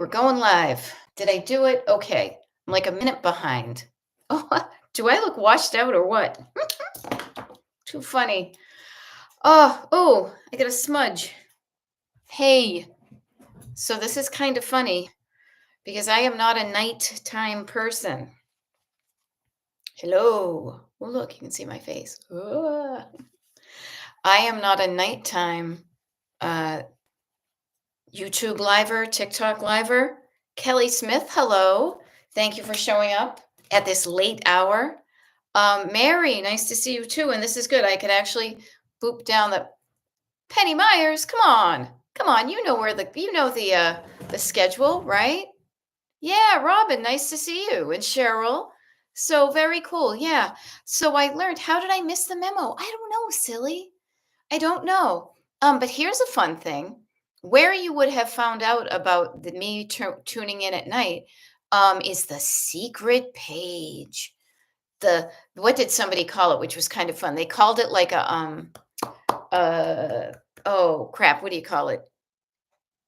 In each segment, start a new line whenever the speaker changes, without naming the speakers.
We're going live. Did I do it? Okay. I'm like a minute behind. Oh, do I look washed out or what? Too funny. Oh, I got a smudge. Hey, so this is kind of funny because I am not a nighttime person. Hello. Oh, look, you can see my face. I am not a nighttime uh, YouTube liver, TikTok liver. Kelly Smith, hello. Thank you for showing up at this late hour. Mary, nice to see you too. And this is good. I could actually boop down the Penny Myers. Come on. Come on. You know the schedule, right? Yeah, Robin, nice to see you. And Cheryl. So very cool. Yeah. So I learned, how did I miss the memo? I don't know, silly. I don't know. But here's a fun thing. Where you would have found out about me tuning in at night is the secret page. The What did somebody call it, which was kind of fun? They called it like uh oh crap, what do you call it?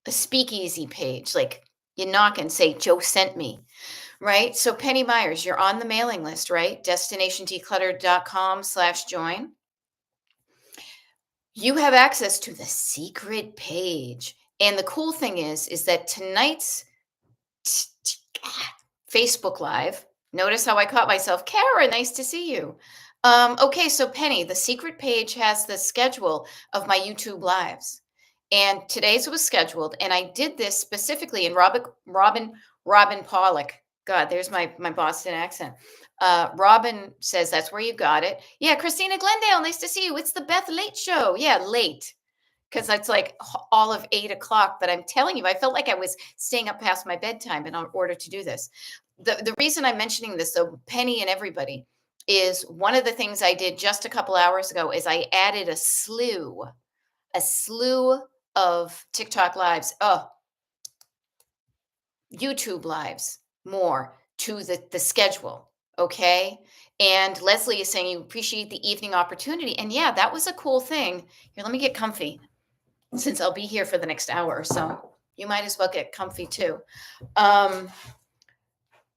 A speakeasy page. Like you knock and say, Joe sent me, right? So Penny Myers, you're on the mailing list, right? Declutterd.com/join. You have access to the secret page. And the cool thing is that tonight's Facebook Live, notice how I caught myself. Kara, nice to see you. Okay, so Penny, the secret page has the schedule of my YouTube lives. And today's was scheduled, and I did this specifically in Robin Pollock. God, there's my Boston accent. Robin says that's where you got it. Yeah, Christina Glendale, nice to see you. It's the Beth Late Show. Yeah, late because it's like all of 8 o'clock. But I'm telling you, I felt like I was staying up past my bedtime in order to do this. The reason I'm mentioning this, though, Penny and everybody, is one of the things I did just a couple hours ago is I added a slew of TikTok lives, YouTube lives, more to the schedule. Okay. And Leslie is saying you appreciate the evening opportunity. And yeah, that was a cool thing. Here, let me get comfy since I'll be here for the next hour or so. You might as well get comfy too.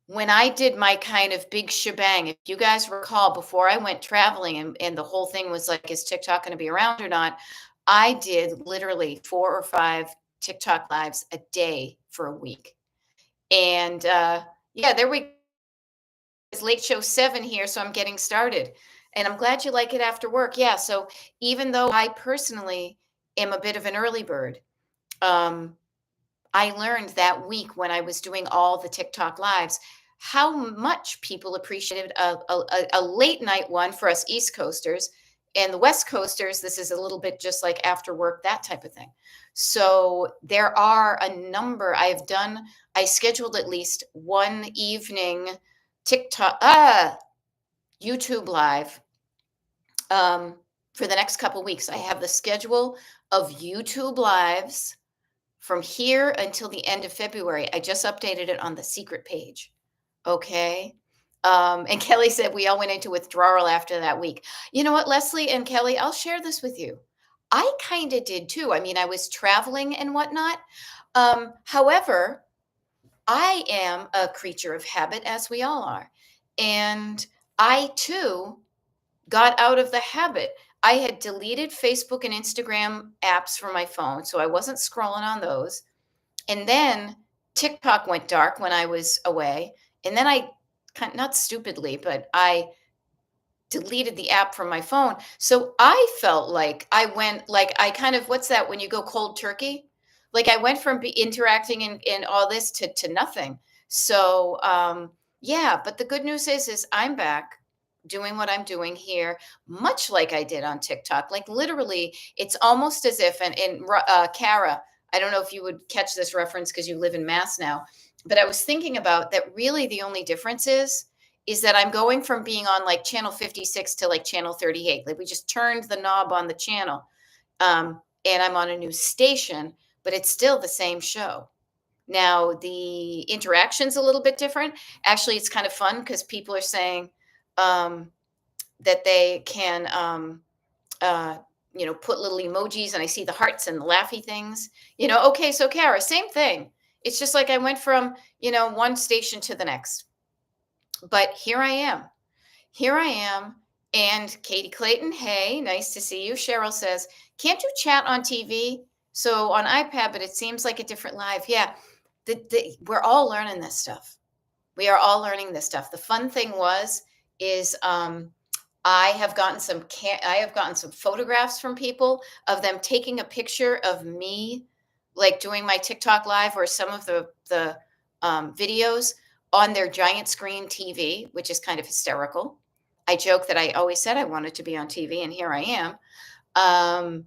When I did my kind of big shebang, if you guys recall, before I went traveling and the whole thing was like, is TikTok going to be around or not? I did literally 4 or 5 TikTok lives a day for a week. And yeah, there we it's late show 7 here, so I'm getting started. And I'm glad you like it after work. Yeah, so even though I personally am a bit of an early bird, um, I learned that week when I was doing all the TikTok lives how much people appreciated a late night one for us East Coasters. And the West Coasters, this is a little bit just like after work, that type of thing. So there are a number I scheduled at least one evening YouTube live for the next couple weeks. I have the schedule of YouTube lives from here until the end of February. I just updated it on the secret page. Okay. And Kelly said we all went into withdrawal after that week. You know what, Leslie and Kelly, I'll share this with you. I kind of did too. I mean, I was traveling and whatnot. However, I am a creature of habit, as we all are. And I too got out of the habit. I had deleted Facebook and Instagram apps from my phone, so I wasn't scrolling on those. And then TikTok went dark when I was away. And then I not stupidly, but I deleted the app from my phone. So I felt like I went like I kind of what's that when you go cold turkey? Like I went from interacting in all this to nothing. So yeah, but the good news is I'm back doing what I'm doing here, much like I did on TikTok. Like literally, it's almost as if and Kara, I don't know if you would catch this reference because you live in Mass now, but I was thinking about that really the only difference is that I'm going from being on like channel 56 to like channel 38. Like we just turned the knob on the channel. And I'm on a new station, but it's still the same show. Now the interaction's a little bit different. Actually, it's kind of fun because people are saying that they can uh, put little emojis and I see the hearts and the laughy things. Okay, so Kara, same thing. It's just like I went from, one station to the next. But here I am. Here I am. And Katie Clayton, hey, nice to see you. Cheryl says, can't you chat on TV? So on iPad, but it seems like a different live. Yeah. We're all learning this stuff. We are all learning this stuff. The fun thing is I have gotten some photographs from people of them taking a picture of me, like doing my TikTok live or some of the videos on their giant screen TV, which is kind of hysterical. I joke that I always said I wanted to be on TV, and here I am. Um,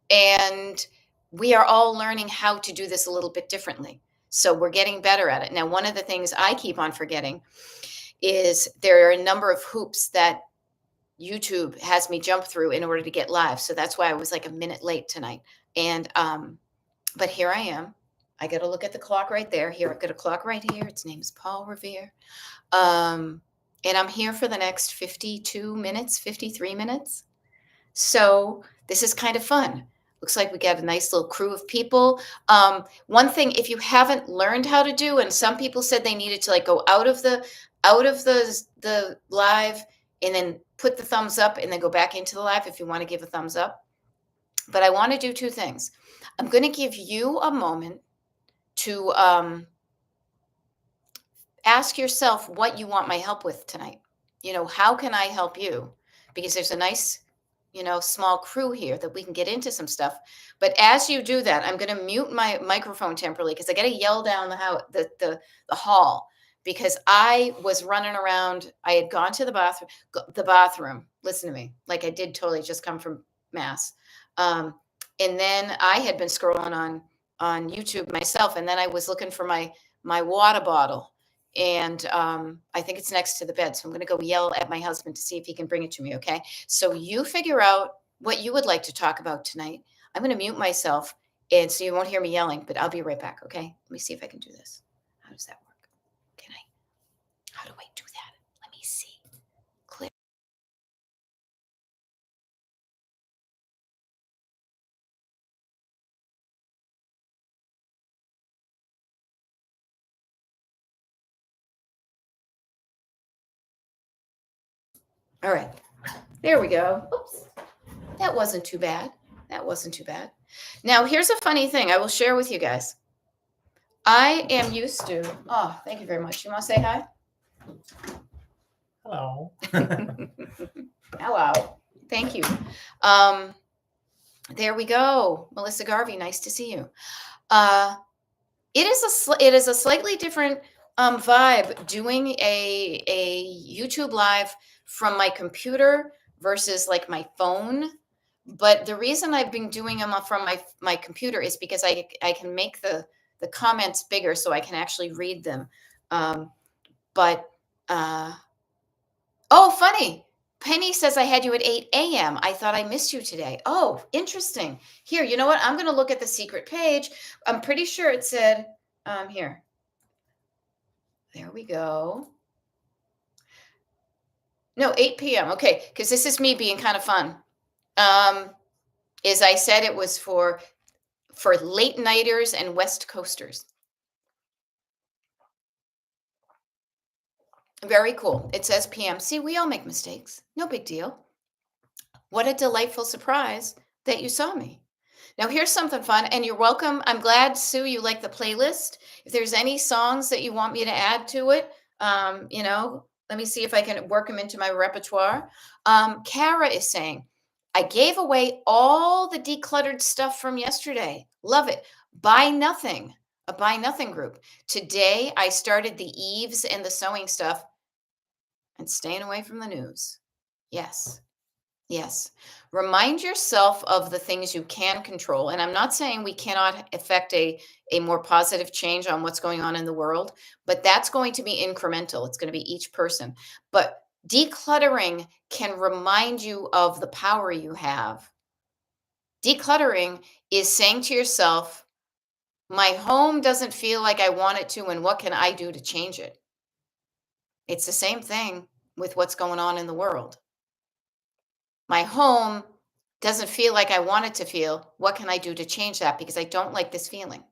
and we are all learning how to do this a little bit differently. So we're getting better at it. Now, one of the things I keep on forgetting is there are a number of hoops that YouTube has me jump through in order to get live. So that's why I was like a minute late tonight. And but here I am. I got to look at the clock right there. Here, I've got a clock right here. Its name is Paul Revere. And I'm here for the next 52 minutes, 53 minutes. So this is kind of fun. Looks like we got a nice little crew of people. One thing, if you haven't learned how to do, and some people said they needed to like go out of the live and then put the thumbs up and then go back into the live if you want to give a thumbs up. But I want to do two things. I'm going to give you a moment to ask yourself what you want my help with tonight. How can I help you? Because there's a nice, small crew here that we can get into some stuff. But as you do that, I'm going to mute my microphone temporarily because I got to yell down the hall because I was running around. I had gone to the bathroom. Listen to me, like I did totally just come from mass, and then I had been scrolling on YouTube myself, and then I was looking for my water bottle and I think it's next to the bed. So I'm going to go yell at my husband to see if he can bring it to me. Okay. So you figure out what you would like to talk about tonight. I'm going to mute myself, and so you won't hear me yelling, but I'll be right back. Okay. Let me see if I can do this. How does that work? Can I? How do I do that? Let me see. Click. All right. There we go. Oops. That wasn't too bad. That wasn't too bad. Now, here's a funny thing I will share with you guys. I am used to, oh, thank you very much. You want to say hi?
Hello.
Hello. Thank you. There we go. Melissa Garvey, nice to see you. It is a slightly different vibe doing a YouTube live from my computer versus like my phone. But the reason I've been doing them from my computer is because I can make the comments bigger so I can actually read them. But oh, funny. Penny says I had you at 8 a.m. I thought I missed you today. Oh, interesting. Here, you know what? I'm going to look at the secret page. I'm pretty sure it said here. There we go. No, 8 p.m. Okay, because this is me being kind of fun. Is I said it was for late nighters and West Coasters. Very cool. It says PM. See, we all make mistakes. No big deal. What a delightful surprise that you saw me. Now, here's something fun, and you're welcome. I'm glad, Sue, you like the playlist. If there's any songs that you want me to add to it, let me see if I can work them into my repertoire. Kara is saying, I gave away all the decluttered stuff from yesterday. Love it. Buy nothing, a buy nothing group. Today, I started the eaves and the sewing stuff and staying away from the news. Yes. Yes. Remind yourself of the things you can control. And I'm not saying we cannot affect a more positive change on what's going on in the world, but that's going to be incremental. It's going to be each person. But decluttering can remind you of the power you have. Decluttering is saying to yourself, my home doesn't feel like I want it to, and what can I do to change it? It's the same thing with what's going on in the world. My home doesn't feel like I want it to feel. What can I do to change that? Because I don't like this feeling,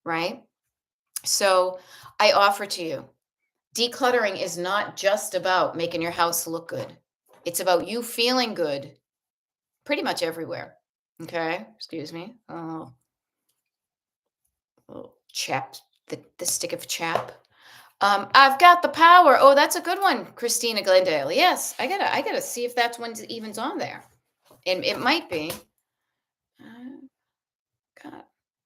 right? So I offer to you, decluttering is not just about making your house look good. It's about you feeling good pretty much everywhere. Okay, excuse me. Oh, little chap, the stick of chap. I've got the power. Oh, that's a good one, Christina Glendale. Yes, I gotta see if that's one's even's on there, and it might be. Uh, God,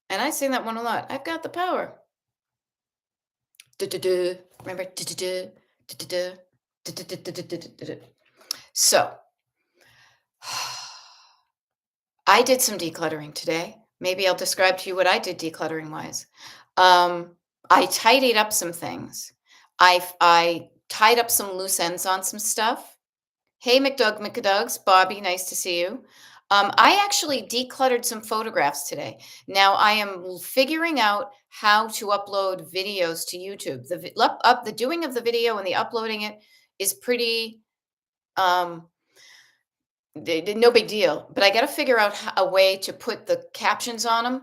and I sing that one a lot. I've got the power. Du-du-du. Remember? Du-du-du, du-du-du, du-du-du-du-du-du-du-du. So, I did some decluttering today. Maybe I'll describe to you what I did decluttering wise. Um, I tidied up some things. I tied up some loose ends on some stuff. Hey, McDugs, Bobby, nice to see you. I actually decluttered some photographs today. Now I am figuring out how to upload videos to YouTube. The doing of the video and the uploading it is pretty um, no big deal. But I got to figure out a way to put the captions on them,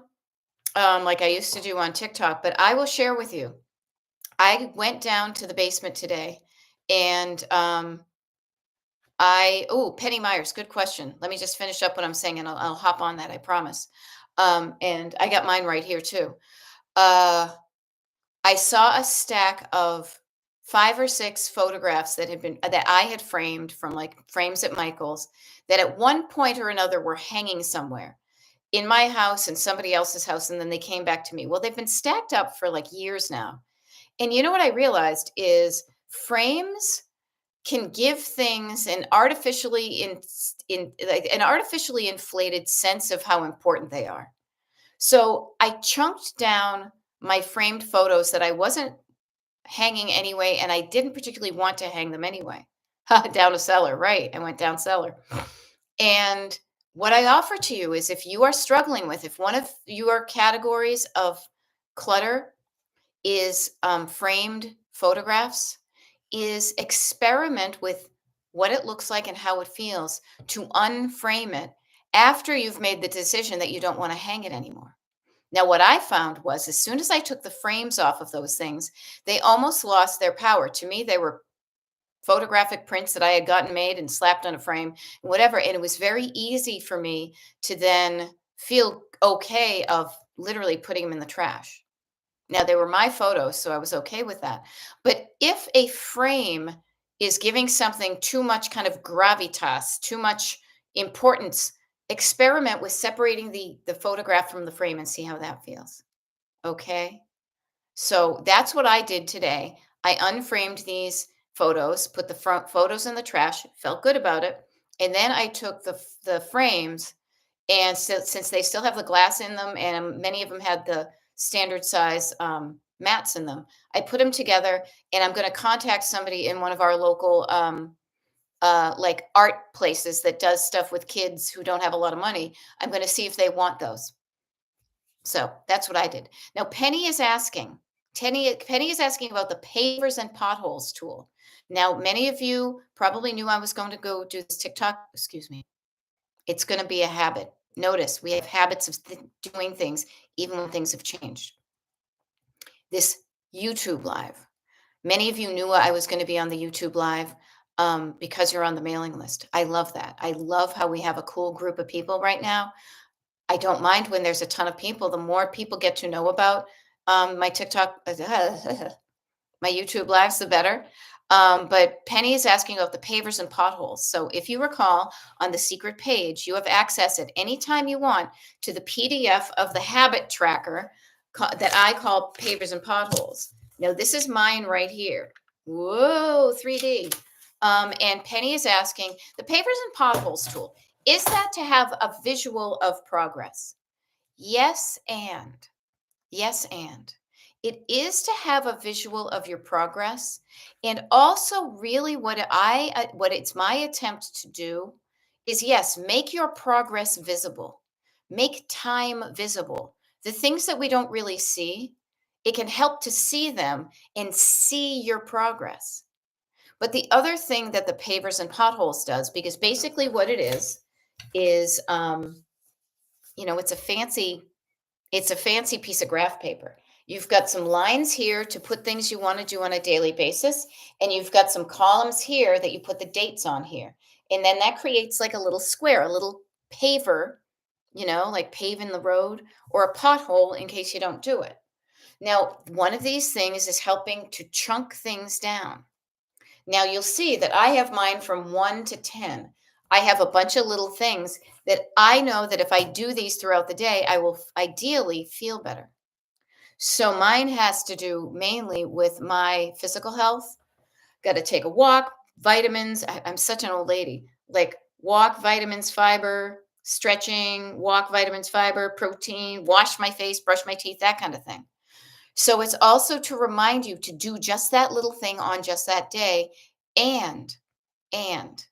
like I used to do on TikTok. But I will share with you. I went down to the basement today, and Penny Myers, good question. Let me just finish up what I'm saying and I'll hop on that, I promise. And I got mine right here too. Uh, I saw a stack of 5 or 6 photographs that I had framed from like frames at Michael's that at one point or another were hanging somewhere in my house and somebody else's house. And then they came back to me. Well, they've been stacked up for like years now. And you know what I realized is frames can give things an artificially inflated sense of how important they are. So I chunked down my framed photos that I wasn't hanging anyway, and I didn't particularly want to hang them anyway. Down a cellar, right? I went down cellar. And what I offer to you is if you are struggling with, if one of your categories of clutter is framed photographs, is experiment with what it looks like and how it feels to unframe it after you've made the decision that you don't want to hang it anymore. Now, what I found was as soon as I took the frames off of those things, they almost lost their power. To me, they were photographic prints that I had gotten made and slapped on a frame, whatever. And it was very easy for me to then feel okay of literally putting them in the trash. Now, they were my photos, so I was okay with that. But if a frame is giving something too much kind of gravitas, too much importance, experiment with separating the photograph from the frame and see how that feels. Okay? So that's what I did today. I unframed these photos, put the front photos in the trash, felt good about it. And then I took the frames and so, since they still have the glass in them, and many of them had the standard size mats in them, I put them together. And I'm going to contact somebody in one of our local like art places that does stuff with kids who don't have a lot of money. I'm going to see if they want those. So that's what I did. Now Penny is asking about the pavers and potholes tool. Now, many of you probably knew I was going to go do this TikTok. Excuse me. It's going to be a habit. Notice we have habits of doing things even when things have changed. This YouTube live. Many of you knew I was going to be on the YouTube live because you're on the mailing list. I love that. I love how we have a cool group of people right now. I don't mind when there's a ton of people. The more people get to know about my TikTok, my YouTube lives, the better. But Penny is asking about the pavers and potholes. So if you recall, on the secret page, you have access at any time you want to the PDF of the habit tracker that I call pavers and potholes. Now, this is mine right here. Whoa, 3D. And Penny is asking the pavers and potholes tool. Is that to have a visual of progress? Yes, and. Yes, and. It is to have a visual of your progress. And also, really, what it's my attempt to do is yes, make your progress visible, make time visible. The things that we don't really see, it can help to see them and see your progress. But the other thing that the pavers and potholes does, because basically what it is it's a fancy piece of graph paper. You've got some lines here to put things you want to do on a daily basis, and you've got some columns here that you put the dates on here. And then that creates like a little square, a little paver, like paving the road, or a pothole in case you don't do it. Now, one of these things is helping to chunk things down. Now, you'll see that I have mine from 1 to 10. I have a bunch of little things that I know that if I do these throughout the day, I will ideally feel better. So mine has to do mainly with my physical health. Got to take a walk, vitamins. I'm such an old lady. Like walk, vitamins, fiber, stretching, walk, vitamins, fiber, protein, wash my face, brush my teeth, that kind of thing. So it's also to remind you to do just that little thing on just that day, and and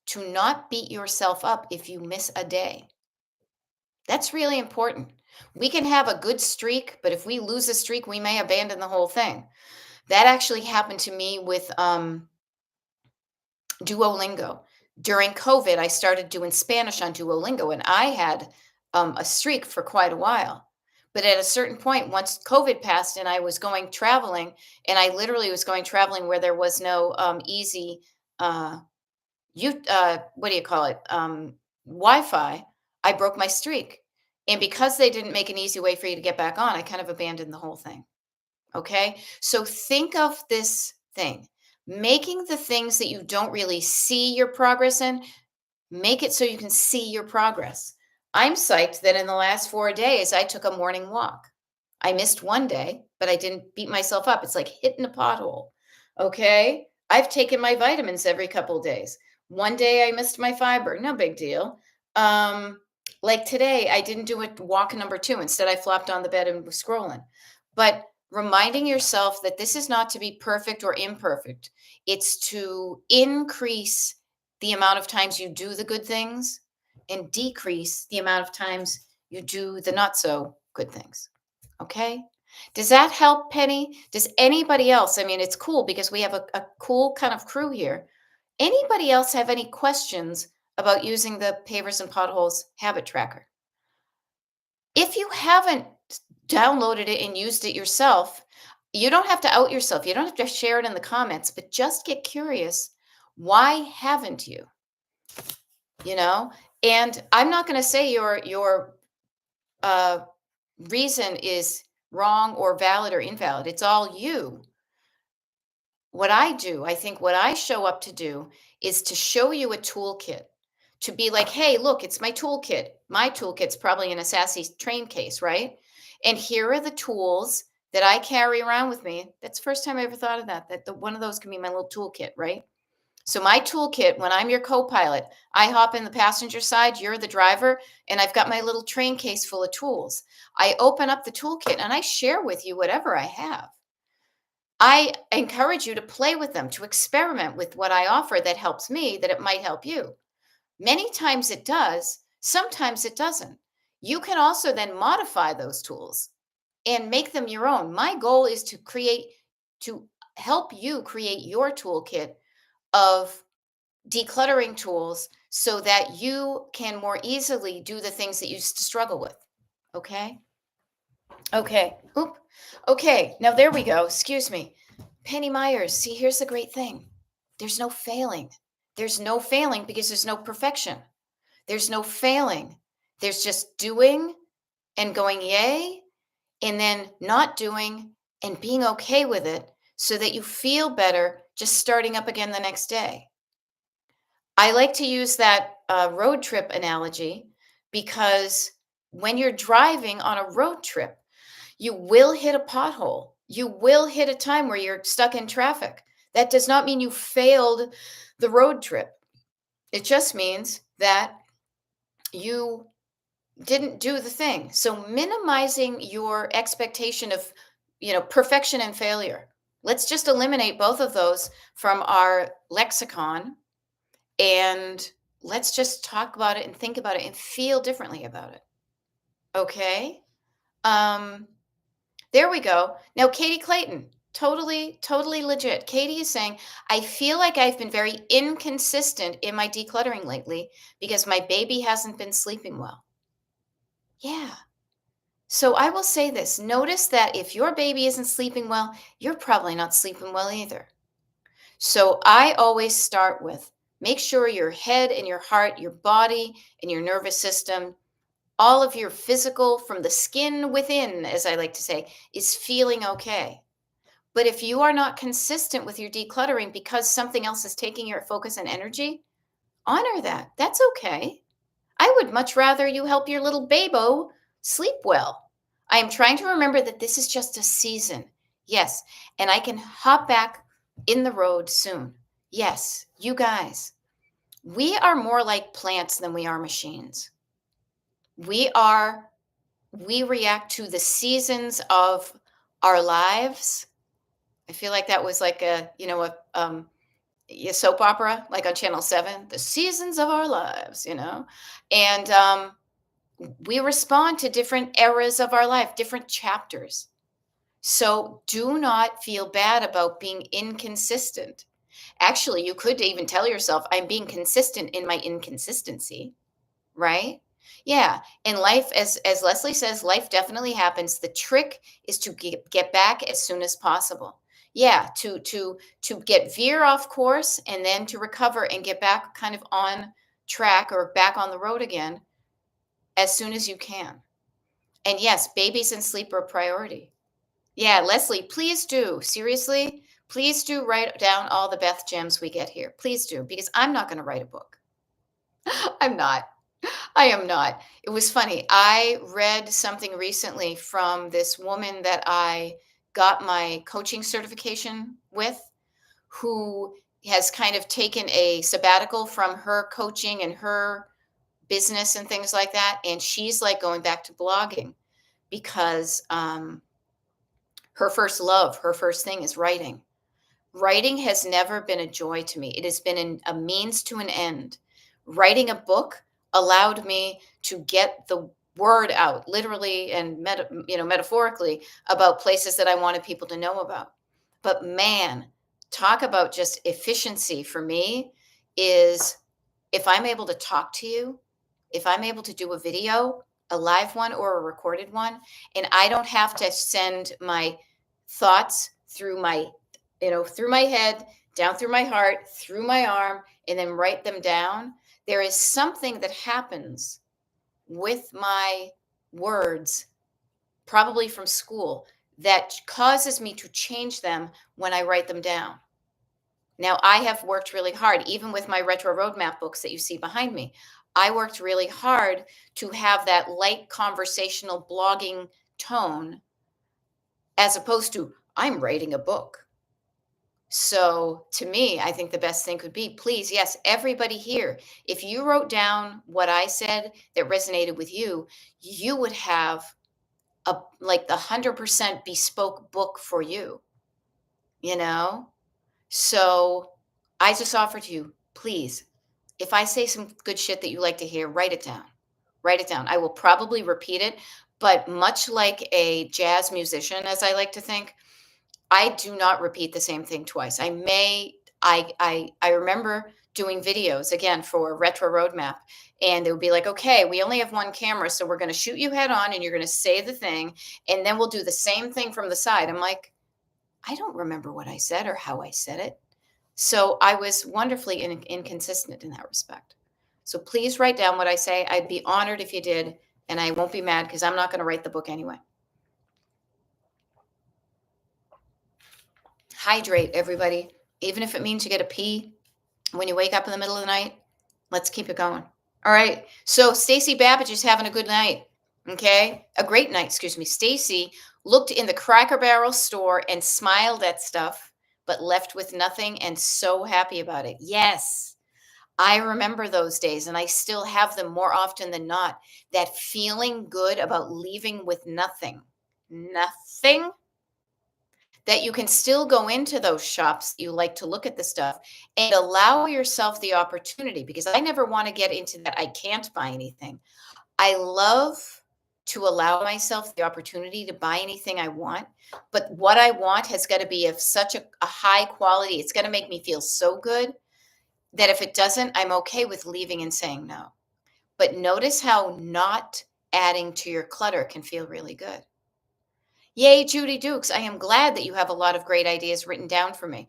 to not beat yourself up if you miss a day. That's really important. We can have a good streak, but if we lose a streak, we may abandon the whole thing. That actually happened to me with Duolingo. During COVID, I started doing Spanish on Duolingo, and I had a streak for quite a while. But at a certain point, once COVID passed and I was going traveling, and I literally was going traveling where there was no easy, what do you call it? Wi-Fi. I broke my streak. And because they didn't make an easy way for you to get back on, I kind of abandoned the whole thing. Okay. So think of this thing, making the things that you don't really see your progress in, make it so you can see your progress. I'm psyched that in the last 4 days, I took a morning walk. I missed one day, but I didn't beat myself up. It's like hitting a pothole. Okay. I've taken my vitamins every couple of days. One day I missed my fiber. No big deal. Um, like today, I didn't do a walk number 2. Instead, I flopped on the bed and was scrolling. But reminding yourself that this is not to be perfect or imperfect, it's to increase the amount of times you do the good things and decrease the amount of times you do the not so good things. Okay. Does that help, Penny? Does anybody else? I mean, it's cool because we have a cool kind of crew here. Anybody else have any questions about using the Pavers and Potholes habit tracker? If you haven't downloaded it and used it yourself, you don't have to out yourself. You don't have to share it in the comments, but just get curious. Why haven't you? You know, and I'm not going to say your uh, reason is wrong or valid or invalid. It's all you. What I do, I think what I show up to do is to show you a toolkit, to be like, hey, look, it's my toolkit. My toolkit's probably in a sassy train case, right? And here are the tools that I carry around with me. That's the first time I ever thought of that, one of those can be my little toolkit, right? So my toolkit, when I'm your co-pilot, I hop in the passenger side, you're the driver, and I've got my little train case full of tools. I open up the toolkit and I share with you whatever I have. I encourage you to play with them, to experiment with what I offer that helps me, that it might help you. Many times it does, sometimes it doesn't. You can also then modify those tools and make them your own. My goal is to help you create your toolkit of decluttering tools so that you can more easily do the things that you used to struggle with. Okay. Okay. Oop. Okay. Now there we go. Excuse me. Penny Myers. See, here's the great thing. There's no failing. There's no failing because there's no perfection. There's no failing. There's just doing and going yay, and then not doing and being okay with it so that you feel better just starting up again the next day. I like to use that road trip analogy because when you're driving on a road trip, you will hit a pothole. You will hit a time where you're stuck in traffic. That does not mean you failed the road trip. It just means that you didn't do the thing. So minimizing your expectation of, perfection and failure. Let's just eliminate both of those from our lexicon, and let's just talk about it and think about it and feel differently about it. Okay? Um there we go. Now Katie Clayton, totally legit. Katie is saying, "I feel like I've been very inconsistent in my decluttering lately because my baby hasn't been sleeping well." Yeah. So I will say this, notice that if your baby isn't sleeping well, you're probably not sleeping well either. So I always start with make sure your head and your heart, your body and your nervous system, all of your physical from the skin within, as I like to say, is feeling okay. But if you are not consistent with your decluttering because something else is taking your focus and energy, honor that. That's okay. I would much rather you help your little babo sleep well. I am trying to remember that this is just a season. Yes. And I can hop back in the road soon. Yes. You guys, we are more like plants than we are machines. We are, we react to the seasons of our lives. I feel like that was like a soap opera, like on Channel 7, the seasons of our lives, and we respond to different eras of our life, different chapters. So do not feel bad about being inconsistent. Actually, you could even tell yourself, I'm being consistent in my inconsistency, right? Yeah. And life, as Leslie says, life definitely happens. The trick is to get back as soon as possible. Yeah, to get veer off course and then to recover and get back kind of on track or back on the road again as soon as you can. And yes, babies and sleep are a priority. Yeah, Leslie, please do. Seriously, please do write down all the Beth gems we get here. Please do, because I'm not going to write a book. I'm not. I am not. It was funny. I read something recently from this woman that I got my coaching certification with, who has kind of taken a sabbatical from her coaching and her business and things like that. And she's like going back to blogging because her first love, her first thing is writing. Writing has never been a joy to me. It has been a means to an end. Writing a book allowed me to get the word out, literally and metaphorically, about places that I wanted people to know about. But man, talk about just efficiency for me is if I'm able to talk to you, if I'm able to do a video, a live one or a recorded one, and I don't have to send my thoughts through my head, down through my heart, through my arm, and then write them down, there is something that happens with my words, probably from school, that causes me to change them when I write them down. Now, I have worked really hard, even with my retro roadmap books that you see behind me. I worked really hard to have that light conversational blogging tone as opposed to, I'm writing a book. So to me, I think the best thing could be, please, yes, everybody here, if you wrote down what I said that resonated with you, you would have like the 100% bespoke book for you, you know? So I just offer to you, please, if I say some good shit that you like to hear, write it down. Write it down. I will probably repeat it, but much like a jazz musician, as I like to think, I do not repeat the same thing twice. I remember doing videos again for Retro Roadmap, and they would be like, okay, we only have one camera, so we're going to shoot you head on and you're going to say the thing, and then we'll do the same thing from the side. I'm like, I don't remember what I said or how I said it. So I was wonderfully inconsistent in that respect. So please write down what I say. I'd be honored if you did, and I won't be mad because I'm not going to write the book anyway. Hydrate, everybody. Even if it means you get a pee when you wake up in the middle of the night, let's keep it going. All right. So Stacy Babbage is having a good night. Okay. A great night, excuse me. Stacy looked in the Cracker Barrel store and smiled at stuff, but left with nothing and so happy about it. Yes. I remember those days and I still have them more often than not. That feeling good about leaving with nothing. Nothing that you can still go into those shops that you like to look at the stuff and allow yourself the opportunity, because I never want to get into that I can't buy anything. I love to allow myself the opportunity to buy anything I want, but what I want has got to be of such a high quality. It's going to make me feel so good that if it doesn't, I'm okay with leaving and saying no. But notice how not adding to your clutter can feel really good. Yay, Judy Dukes. I am glad that you have a lot of great ideas written down for me.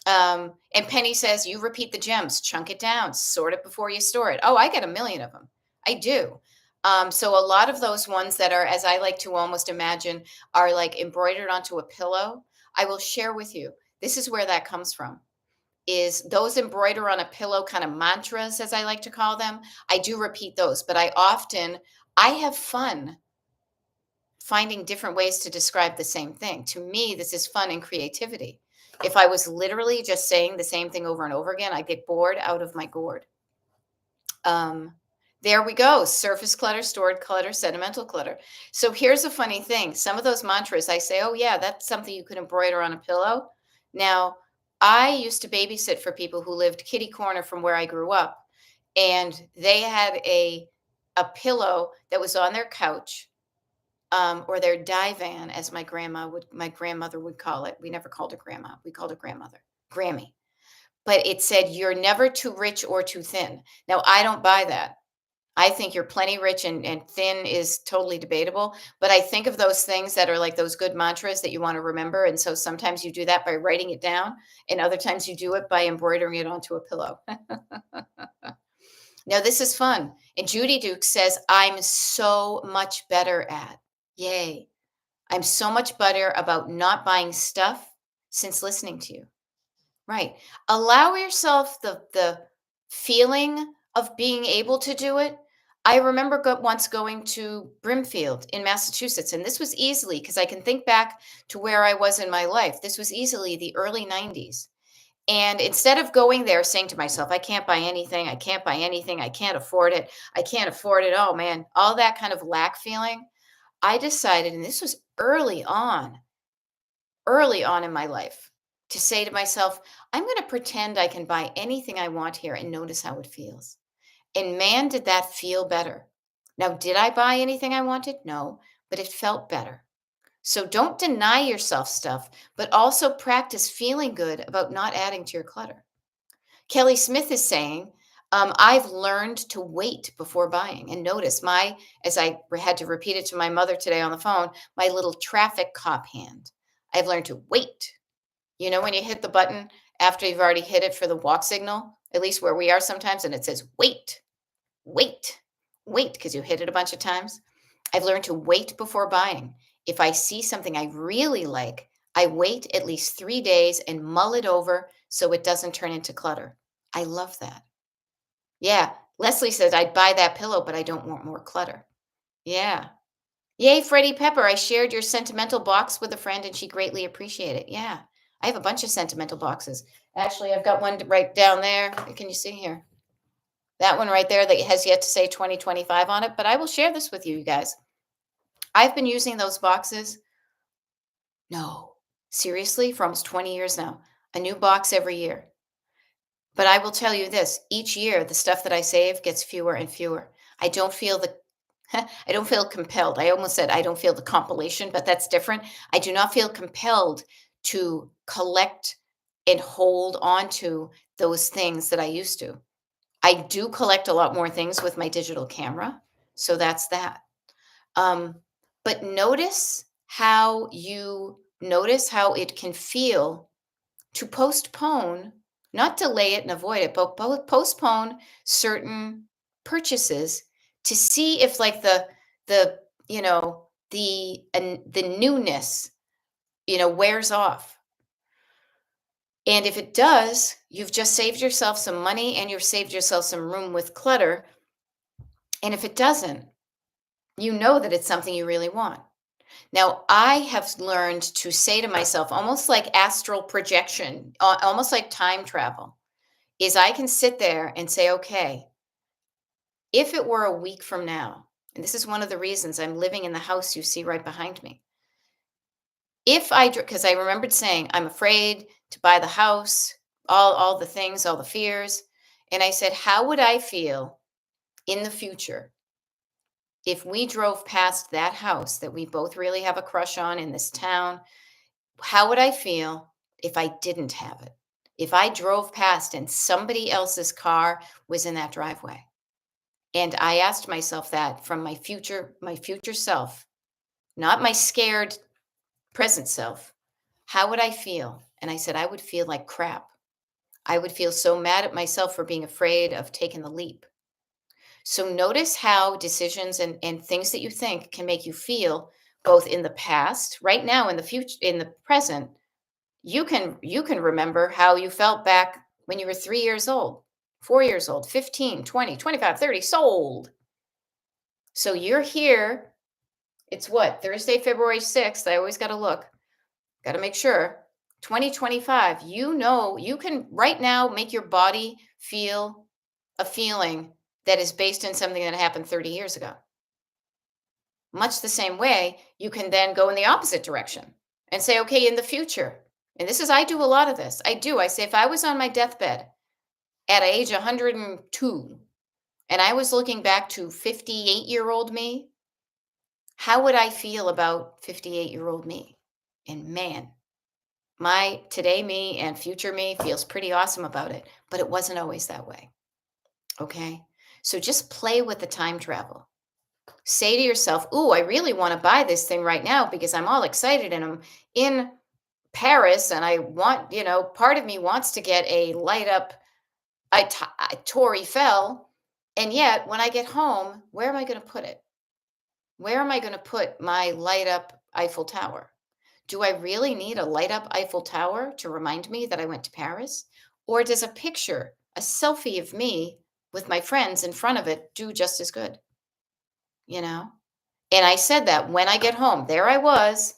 And Penny says, you repeat the gems, chunk it down, sort it before you store it. Oh, I get a million of them. I do. So a lot of those ones that are, as I like to almost imagine, are like embroidered onto a pillow. I will share with you. This is where that comes from. Is those embroider on a pillow kind of mantras, as I like to call them. I do repeat those, but I have fun finding different ways to describe the same thing. To me, this is fun and creativity. If I was literally just saying the same thing over and over again, I get bored out of my gourd. Um, there we go. Surface clutter, stored clutter, sentimental clutter. So here's a funny thing. Some of those mantras, I say, oh, yeah, that's something you could embroider on a pillow. Now, I used to babysit for people who lived kitty corner from where I grew up. And they had a pillow that was on their couch, or their divan, as my grandmother would call it. We never called her grandma. We called her grandmother, Grammy. But it said, "You're never too rich or too thin." Now, I don't buy that. I think you're plenty rich, and thin is totally debatable. But I think of those things that are like those good mantras that you want to remember. And so sometimes you do that by writing it down, and other times you do it by embroidering it onto a pillow. Now, this is fun. And Judy Duke says, I'm so much better at. Yay. I'm so much better about not buying stuff since listening to you. Right. Allow yourself the feeling of being able to do it. I remember once going to Brimfield in Massachusetts, and this was easily because I can think back to where I was in my life. This was easily the early 90s. And instead of going there saying to myself, I can't buy anything, I can't buy anything, I can't afford it, I can't afford it, oh man, all that kind of lack feeling, I decided, and this was early on in my life, to say to myself, I'm going to pretend I can buy anything I want here and notice how it feels. And man, did that feel better. Now, did I buy anything I wanted? No, but it felt better. So don't deny yourself stuff, but also practice feeling good about not adding to your clutter. Kelly Smith is saying, I've learned to wait before buying. And notice as I had to repeat it to my mother today on the phone, my little traffic cop hand. I've learned to wait. You know, when you hit the button after you've already hit it for the walk signal, at least where we are sometimes, and it says, wait, wait, wait, because you hit it a bunch of times. I've learned to wait before buying. If I see something I really like, I wait at least 3 days and mull it over so it doesn't turn into clutter. I love that. Yeah. Leslie says, I'd buy that pillow, but I don't want more clutter. Yeah. Yay, Freddie Pepper. I shared your sentimental box with a friend and she greatly appreciated it. Yeah. I have a bunch of sentimental boxes. Actually, I've got one right down there. Can you see here? That one right there that has yet to say 2025 on it, but I will share this with you guys. I've been using those boxes. No, seriously, for almost 20 years now. A new box every year. But I will tell you this, each year the stuff that I save gets fewer and fewer. I don't feel the I don't feel compelled. I almost said I don't feel the compilation, but that's different. I do not feel compelled to collect and hold on to those things that I used to. I do collect a lot more things with my digital camera. So that's that. Um, but notice how it can feel to postpone, not delay it and avoid it, but postpone certain purchases to see if like the you know the newness wears off. And if it does, you've just saved yourself some money and you've saved yourself some room with clutter. And if it doesn't, you know that it's something you really want. Now, I have learned to say to myself, almost like astral projection, almost like time travel, is I can sit there and say, okay, if it were a week from now, and this is one of the reasons I'm living in the house you see right behind me. Because I remembered saying, I'm afraid to buy the house, all the things, all the fears. And I said, how would I feel in the future if we drove past that house that we both really have a crush on in this town? How would I feel if I didn't have it? If I drove past and somebody else's car was in that driveway? And I asked myself that from my future self, not my scared present self. How would I feel? And I said, I would feel like crap. I would feel so mad at myself for being afraid of taking the leap. So notice how decisions and things that you think can make you feel both in the past, right now, in the future, in the present. You can remember how you felt back when you were 3 years old, 4 years old, 15, 20, 25, 30, sold. So you're here. It's what? Thursday, February 6th. I always got to look. Got to make sure. 2025. You know, you can right now make your body feel a feeling that is based in something that happened 30 years ago. Much the same way, you can then go in the opposite direction and say, okay, in the future, and this is, I do a lot of this. I say, if I was on my deathbed at age 102 and I was looking back to 58-year-old me, how would I feel about 58-year-old me? And man, my today me and future me feels pretty awesome about it, but it wasn't always that way. Okay. So just play with the time travel. Say to yourself, "Ooh, I really want to buy this thing right now because I'm all excited and I'm in Paris and I want, part of me wants to get a light up Tour Eiffel. And yet, when I get home, where am I going to put it? Where am I going to put my light up Eiffel Tower? Do I really need a light up Eiffel Tower to remind me that I went to Paris? Or does a picture, a selfie of me with my friends in front of it do just as good? You know? And I said that when I get home, there I was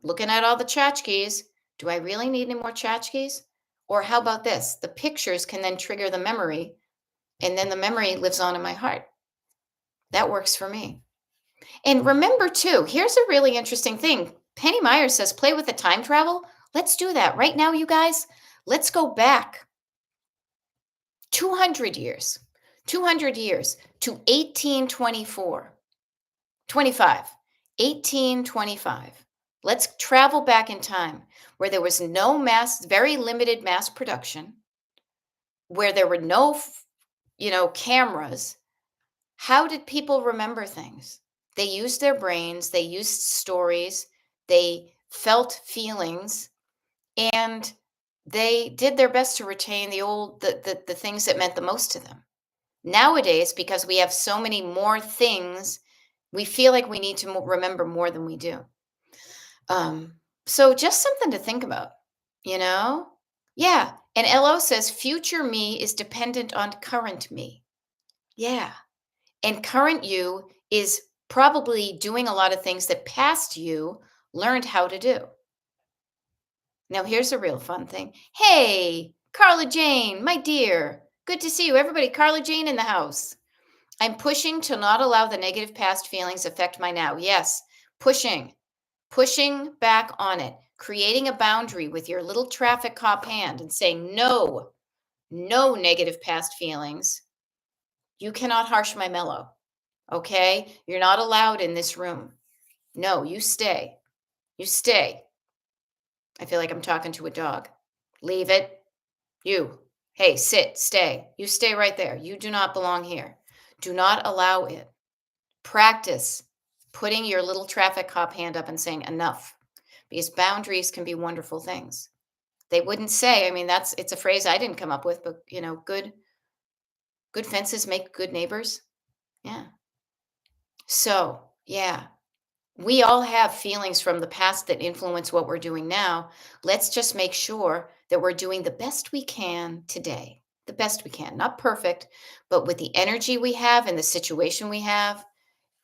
looking at all the tchotchkes. Do I really need any more tchotchkes? Or how about this? The pictures can then trigger the memory, and then the memory lives on in my heart. That works for me. And remember, too, here's a really interesting thing. Penny Myers says, play with the time travel. Let's do that right now, you guys. Let's go back 200 years, 200 years to 1824. 25, 1825. Let's travel back in time where there was no very limited mass production, where there were no, cameras. How did people remember things? They used their brains, they used stories, they felt feelings, and they did their best to retain the things that meant the most to them. Nowadays, because we have so many more things, we feel like we need to remember more than we do. So just something to think about, you know? Yeah. And LO says future me is dependent on current me. Yeah. And current you is probably doing a lot of things that past you learned how to do. Now, here's a real fun thing. Hey, Carla Jane, my dear. Good to see you. Everybody, Carla Jane in the house. I'm pushing to not allow the negative past feelings affect my now. Yes, pushing back on it, creating a boundary with your little traffic cop hand and saying, no, no negative past feelings. You cannot harsh my mellow. Okay. You're not allowed in this room. No, you stay. You stay. I feel like I'm talking to a dog. Leave it. You. Hey, sit, stay. You stay right there. You do not belong here. Do not allow it. Practice putting your little traffic cop hand up and saying enough, because boundaries can be wonderful things. They wouldn't say, I mean, it's a phrase I didn't come up with, but good fences make good neighbors. Yeah. So, yeah, we all have feelings from the past that influence what we're doing now. Let's just make sure that we're doing the best we can today. The best we can, not perfect, but with the energy we have and the situation we have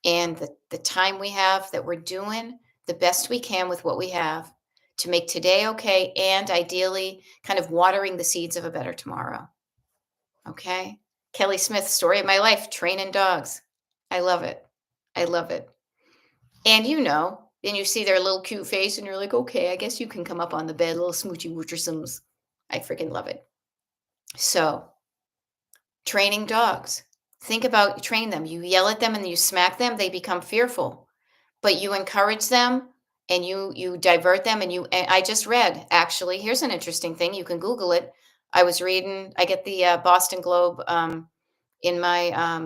and the time we have, that we're doing the best we can with what we have to make today okay, and ideally kind of watering the seeds of a better tomorrow. Okay. Kelly Smith, story of my life, training dogs. I love it. I love it. And then you see their little cute face and you're like, okay, I guess you can come up on the bed, little smoochy woochersums. I freaking love it. So, training dogs. Think about train them. You yell at them and you smack them, they become fearful. But you encourage them and you divert them, and I just read, actually, here's an interesting thing. You can Google it. I was reading, I get the Boston Globe in my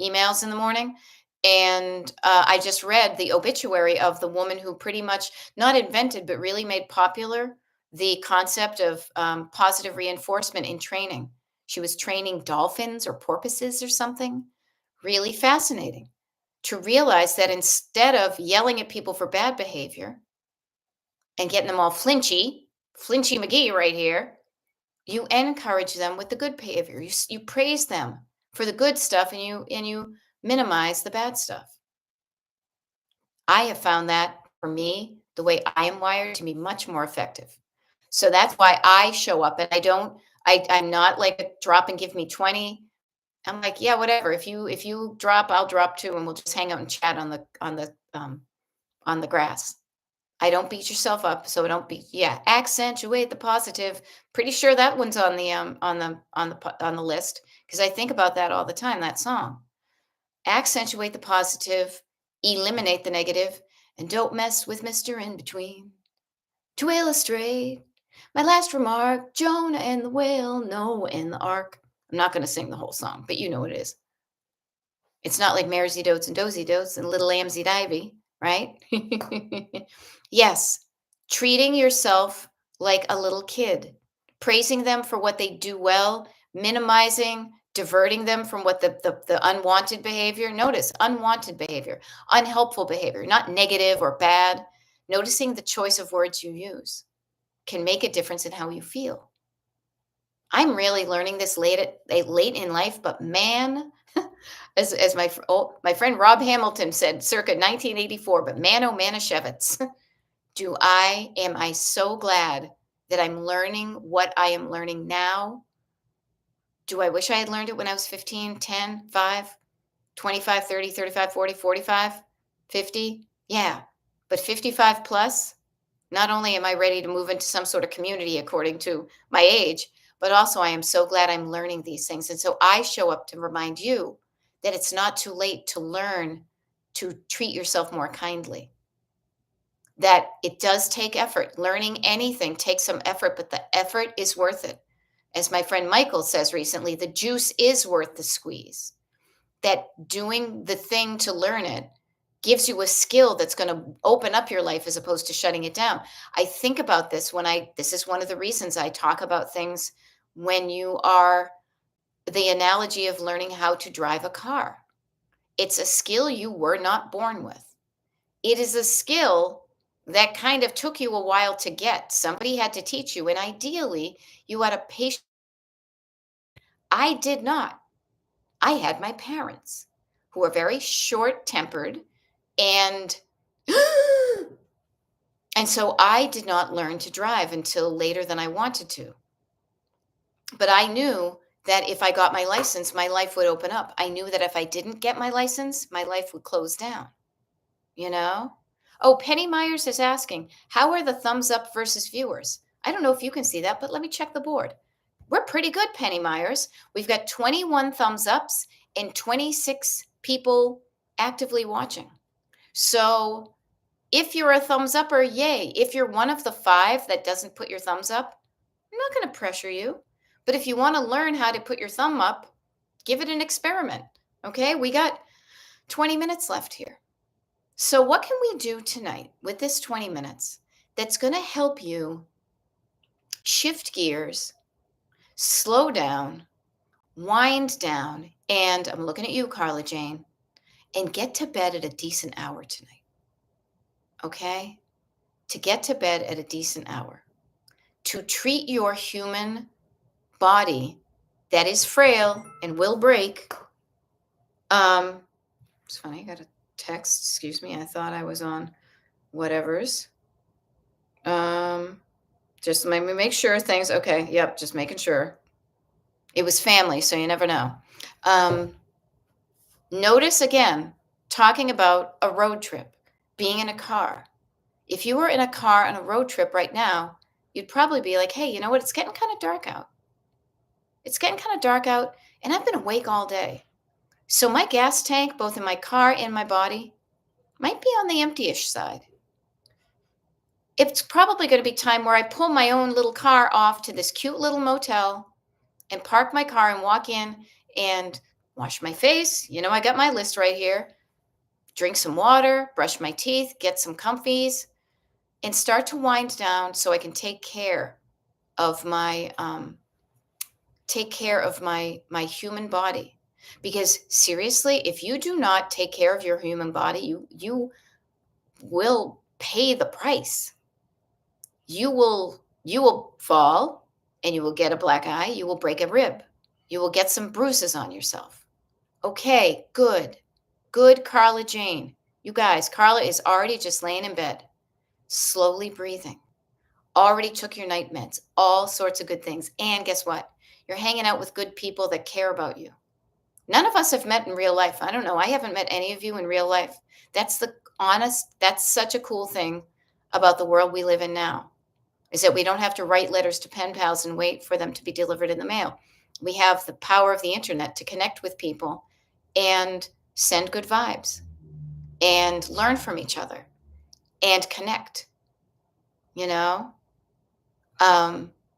emails in the morning. And I just read the obituary of the woman who pretty much not invented, but really made popular the concept of positive reinforcement in training. She was training dolphins or porpoises or something. Really fascinating to realize that instead of yelling at people for bad behavior and getting them all flinchy McGee right here, you encourage them with the good behavior. You praise them for the good stuff, and you minimize the bad stuff. I have found that for me, the way I am wired, to be much more effective. So that's why I show up, and I'm not like a drop and give me 20. I'm like, yeah, whatever. If you drop, I'll drop too, and we'll just hang out and chat on the grass. I don't beat yourself up, so don't be, yeah, accentuate the positive. Pretty sure that one's on the list, because I think about that all the time, that song. Accentuate the positive, eliminate the negative, and don't mess with Mr. In Between. To illustrate my last remark, Jonah and the whale, Noah and the ark. I'm not going to sing the whole song, but you know what it is. It's not like Maresy Dotes and Dozy Dotes and Little Lambsy Divey, right? Yes, treating yourself like a little kid, praising them for what they do well, minimizing, diverting them from what the unwanted behavior. Notice unwanted behavior, unhelpful behavior, not negative or bad. Noticing the choice of words you use can make a difference in how you feel. I'm really learning this late in life, but man, as my friend Rob Hamilton said, circa 1984. But man, oh Manischewitz, am I so glad that I'm learning what I am learning now. Do I wish I had learned it when I was 15, 10, 5, 25, 30, 35, 40, 45, 50? Yeah, but 55 plus. Not only am I ready to move into some sort of community according to my age, but also I am so glad I'm learning these things. And so I show up to remind you that it's not too late to learn to treat yourself more kindly. That it does take effort. Learning anything takes some effort, but the effort is worth it. As my friend Michael says recently, the juice is worth the squeeze. That doing the thing to learn it gives you a skill that's going to open up your life as opposed to shutting it down. I think about this this is one of the reasons I talk about things when you are the analogy of learning how to drive a car. It's a skill you were not born with. It is a skill that kind of took you a while to get. Somebody had to teach you, and ideally, you had a patient. I did not. I had my parents who were very short-tempered and and so I did not learn to drive until later than I wanted to. But I knew that if I got my license, my life would open up. I knew that if I didn't get my license, my life would close down, you know? Oh, Penny Myers is asking, how are the thumbs up versus viewers? I don't know if you can see that, but let me check the board. We're pretty good, Penny Myers. We've got 21 thumbs ups and 26 people actively watching. So if you're a thumbs upper, yay. If you're one of the 5 that doesn't put your thumbs up, I'm not going to pressure you. But if you want to learn how to put your thumb up, give it an experiment. Okay, we got 20 minutes left here. So what can we do tonight with this 20 minutes that's going to help you shift gears, slow down, wind down, and I'm looking at you, Carla Jane, and get to bed at a decent hour tonight. Okay? To get to bed at a decent hour. To treat your human body that is frail and will break. It's funny, I got a text. Excuse me. I thought I was on whatever's. Just let me make sure things okay. Yep, just making sure. It was family, so you never know. Notice again, talking about a road trip, being in a car. If you were in a car on a road trip right now, you'd probably be like, hey, you know what? It's getting kind of dark out. It's getting kind of dark out, and I've been awake all day. So my gas tank, both in my car and my body, might be on the empty-ish side. It's probably going to be time where I pull my own little car off to this cute little motel and park my car and walk in and wash my face. I got my list right here. Drink some water, brush my teeth, get some comfies, and start to wind down so I can of my take care of my human body. Because seriously, if you do not take care of your human body, you will pay the price. You will fall and you will get a black eye, you will break a rib. You will get some bruises on yourself. Okay, good. Good, Carla Jane. You guys, Carla is already just laying in bed, slowly breathing. Already took your night meds, all sorts of good things. And guess what? You're hanging out with good people that care about you. None of us have met in real life. I don't know. I haven't met any of you in real life. That's such a cool thing about the world we live in now, is that we don't have to write letters to pen pals and wait for them to be delivered in the mail. We have the power of the internet to connect with people and send good vibes and learn from each other and connect, you know?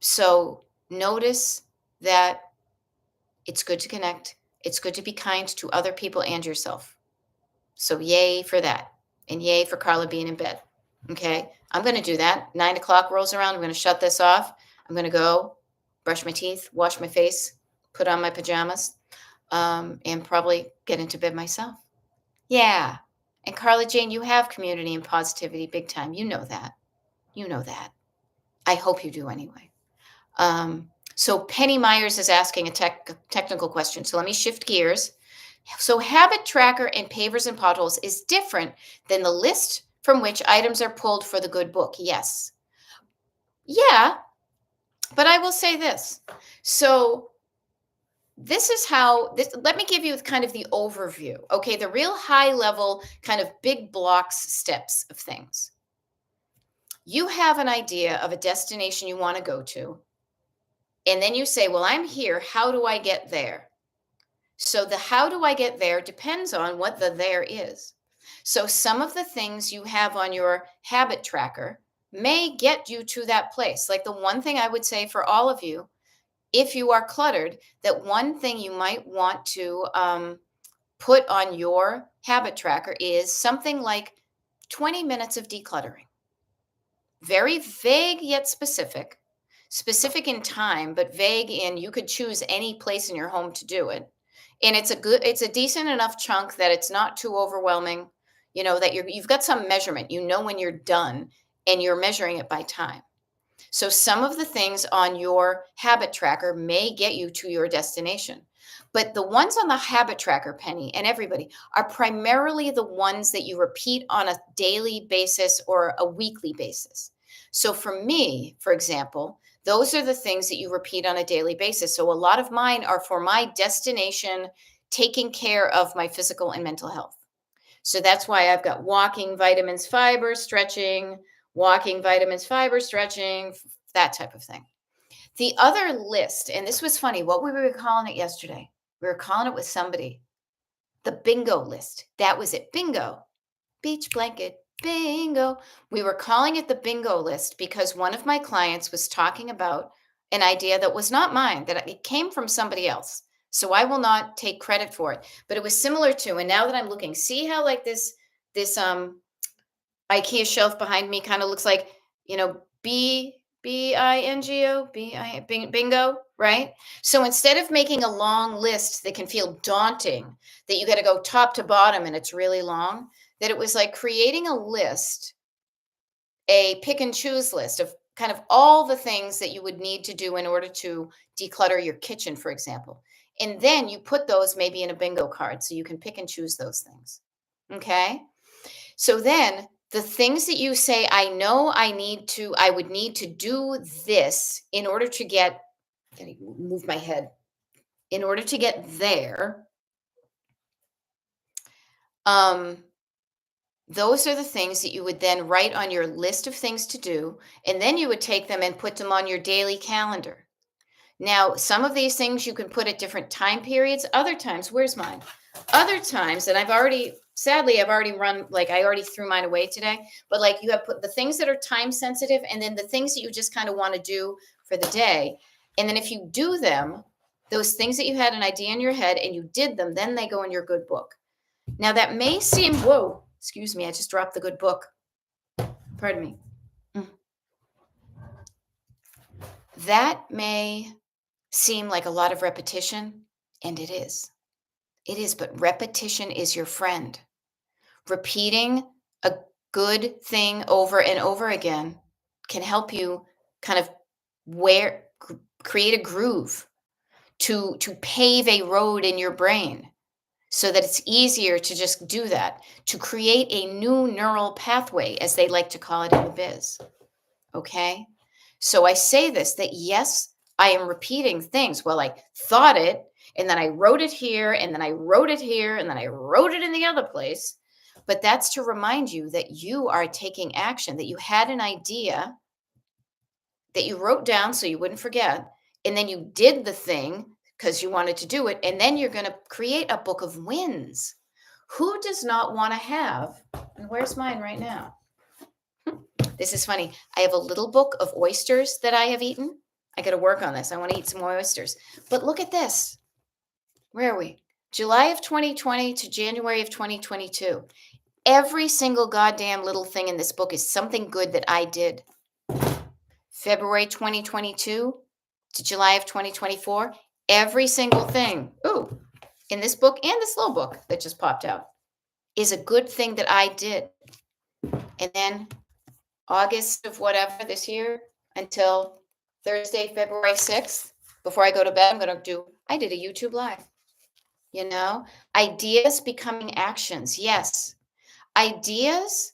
So notice that it's good to connect. It's good to be kind to other people and yourself. So yay for that. And yay for Carla being in bed. Okay. I'm going to do that. 9 o'clock rolls around. I'm going to shut this off. I'm going to go brush my teeth, wash my face, put on my pajamas, and probably get into bed myself. Yeah. And Carla Jane, you have community and positivity big time. You know that. You know that. I hope you do anyway. So Penny Myers is asking a technical question. So let me shift gears. So habit tracker and pavers and potholes is different than the list from which items are pulled for the good book. Yes. Yeah. But I will say this. So this is how let me give you kind of the overview. Okay. The real high level kind of big blocks steps of things. You have an idea of a destination you want to go to. And then you say, well, I'm here. How do I get there? So the how do I get there depends on what the there is. So some of the things you have on your habit tracker may get you to that place. Like the one thing I would say for all of you, if you are cluttered, that one thing you might want to put on your habit tracker is something like 20 minutes of decluttering. Very vague yet specific. Specific in time, but vague in you could choose any place in your home to do it. And it's a decent enough chunk that it's not too overwhelming, that you've got some measurement, when you're done and you're measuring it by time. So some of the things on your habit tracker may get you to your destination. But the ones on the habit tracker, Penny, and everybody, are primarily the ones that you repeat on a daily basis or a weekly basis. So for me, for example, those are the things that you repeat on a daily basis. So a lot of mine are for my destination, taking care of my physical and mental health. So that's why I've got walking, vitamins, fiber, stretching, walking, vitamins, fiber, stretching, that type of thing. The other list, and this was funny, what we were calling it yesterday, we were calling it with somebody, the bingo list. That was it. Bingo. Beach blanket. Bingo. We were calling it the bingo list because one of my clients was talking about an idea that was not mine, that it came from somebody else. So I will not take credit for it, but it was similar to, and now that I'm looking, see how like this IKEA shelf behind me kind of looks like, bingo, right? So instead of making a long list that can feel daunting, that you got to go top to bottom and it's really long, that it was like creating a list, a pick and choose list of kind of all the things that you would need to do in order to declutter your kitchen, for example. And then you put those maybe in a bingo card so you can pick and choose those things. Okay. So then the things that you say, I know I would need to do this in order to get, move my head, in order to get there. Those are the things that you would then write on your list of things to do, and then you would take them and put them on your daily calendar. Now, some of these things you can put at different time periods. Other times, where's mine? Other times, and I've already run, like I already threw mine away today, but like you have put the things that are time sensitive and then the things that you just kind of want to do for the day. And then if you do them, Those things that you had an idea in your head and you did them, then they go in your good book. Now that may seem, whoa, excuse me, I just dropped the good book. Pardon me. Mm. That may seem like a lot of repetition, and it is. It is, but repetition is your friend. Repeating a good thing over and over again can help you kind of create a groove to pave a road in your brain so that it's easier to just do that, to create a new neural pathway, as they like to call it in the biz. Okay. So I say this that yes, I am repeating things. Well, I thought it, and then I wrote it here, and then I wrote it here, and then I wrote it in the other place. But that's to remind you that you are taking action, that you had an idea that you wrote down so you wouldn't forget, and then you did the thing because you wanted to do it, and then you're going to create a book of wins. Who does not want to have, and where's mine right now? This is funny. I have a little book of oysters that I have eaten. I got to work on this. I want to eat some more oysters. But look at this. Where are we? July of 2020 to January of 2022. Every single goddamn little thing in this book is something good that I did. February 2022 to July of 2024. Every single thing, ooh, in this book and this little book that just popped out is a good thing that I did. And then August of whatever this year until Thursday, February 6th, before I go to bed, I did a YouTube live, you know, ideas becoming actions. Yes. Ideas,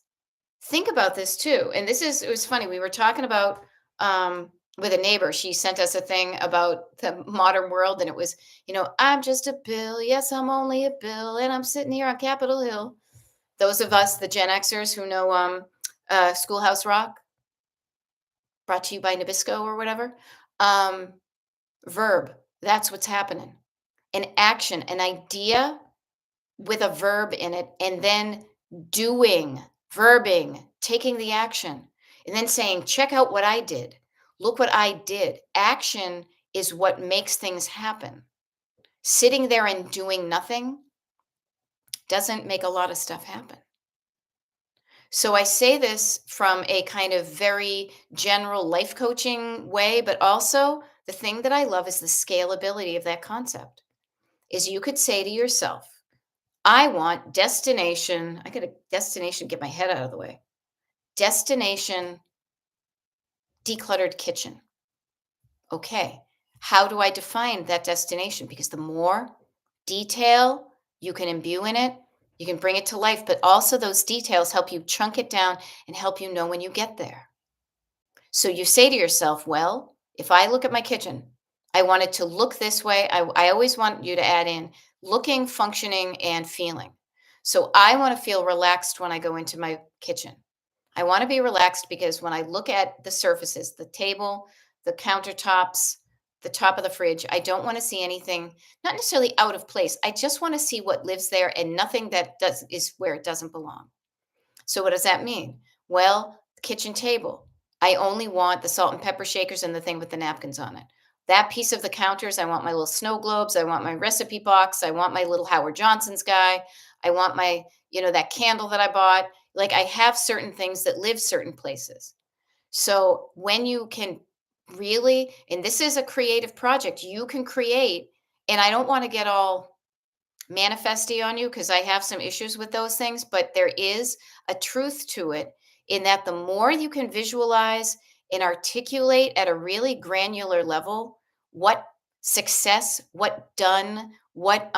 think about this too. And it was funny. We were talking about, with a neighbor, she sent us a thing about the modern world, and it was, I'm just a bill. Yes, I'm only a bill, and I'm sitting here on Capitol Hill. Those of us, the Gen Xers who know Schoolhouse Rock, brought to you by Nabisco or whatever. Um, Verb. That's what's happening. An action, an idea with a verb in it, and then doing, verbing, taking the action, and then saying, check out what I did. Look what I did. Action is what makes things happen. Sitting there and doing nothing doesn't make a lot of stuff happen. So I say this from a kind of very general life coaching way, but also the thing that I love is the scalability of that concept. Is you could say to yourself, I want destination, I got a destination, get my head out of the way. Destination decluttered kitchen. Okay. How do I define that destination? Because the more detail you can imbue in it, you can bring it to life, but also those details help you chunk it down and help you know when you get there. So you say to yourself, well, if I look at my kitchen, I want it to look this way. I always want you to add in looking, functioning, and feeling. So I want to feel relaxed when I go into my kitchen. I want to be relaxed because when I look at the surfaces, the table, the countertops, the top of the fridge, I don't want to see anything, not necessarily out of place. I just want to see what lives there and nothing that does is where it doesn't belong. So what does that mean? Well, kitchen table. I only want the salt and pepper shakers and the thing with the napkins on it. That piece of the counters, I want my little snow globes. I want my recipe box. I want my little Howard Johnson's guy. I want my, that candle that I bought. Like I have certain things that live certain places. So when you can really, and this is a creative project, you can create, and I don't want to get all manifesty on you because I have some issues with those things, but there is a truth to it in that the more you can visualize and articulate at a really granular level what success, what done, what